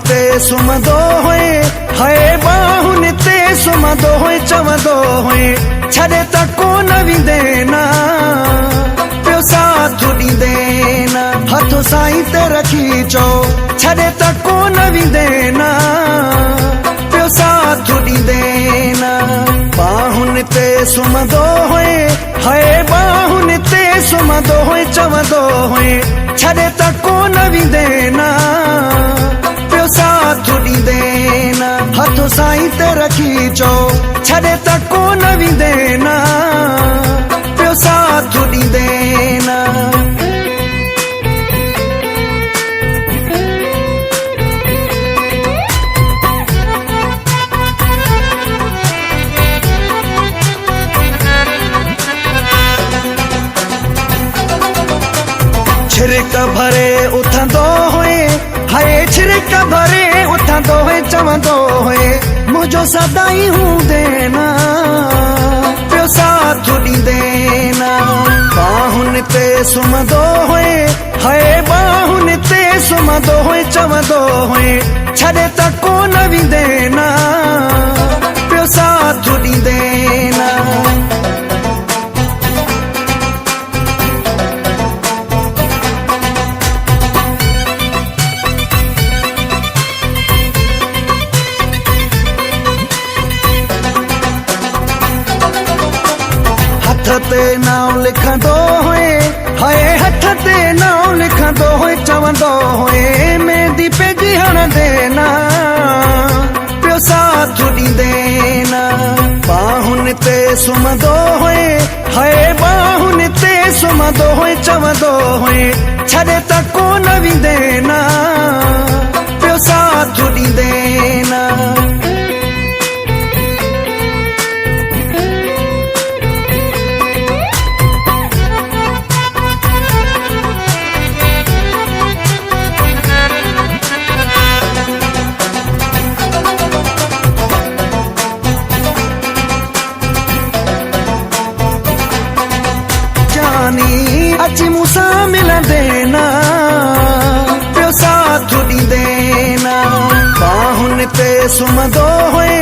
ते सुम्हंदो हुए, हाय बाहुन ते सुम्हंदो हुए, चवंदो हुए छॾे त कोन वेंदे न, पियो साथ ॾींदे न, हथ साईं ते रखी चओ छॾे त कोन वेंदे न, पियो साथ ॾींदे न। बाहुन ते सुम्हंदो हुए, हाय बाहुन ते सुम्हंदो हुए, चवंदो हुए छॾे त कोन वेंदे न, पियो साथ ॾींदे न, हथ साईं ते रखी चओ छॾे त कोन वेंदे न, पियो साथ ॾींदे न। छिरिक भरे उथंदो हुए, हाय छिरिक भरे उथंदो हुए, चवंदो हुए मुंहिंजो सदाई हूंदे न, पियो साथ ॾींदे न। बाहुन ते सुम्हंदो हुए, हाय बाहुन ते सुम्हंदो हुए, चवंदो हुए छॾे त कोन वेंदे न, पियो साथ ॾींदे न। हथ ते नाम लिखंदो हुए, हाय हथ ते नाम लिखंदो हुए, चवंदो हुए मेहंदी पेजी हणंदे न, पियो साथ ॾींदे न। बाहुन ते सुम्हंदो हुए, हाय बाहुन ते सुम्हंदो हुए, चवंदो हुए छॾे त कोन वेंदे न, पियो साथ ॾींदे न। अची मूंसां मिलंदे न, पियो साथ ॾींदे न। बाहुन ते सुम्हंदो हुए,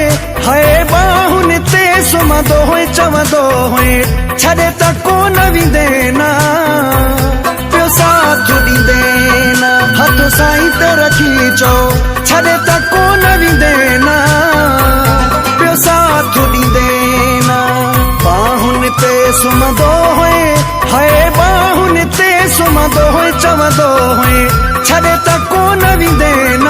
हाय बाहुन ते सुम्हंदो हुए, चवंदो हुए छॾे त कोन वेंदे न, पियो साथ ॾींदे न, हथ साईं ते रखी चओ छॾे त कोन वेंदे न, पियो साथ ॾींदे न। बाहुन ते सुम्हंदो हुए, हाय बाहुन ते सुम्हंदो हुए, चवंदो हुए छॾे त कोन वेंदे न,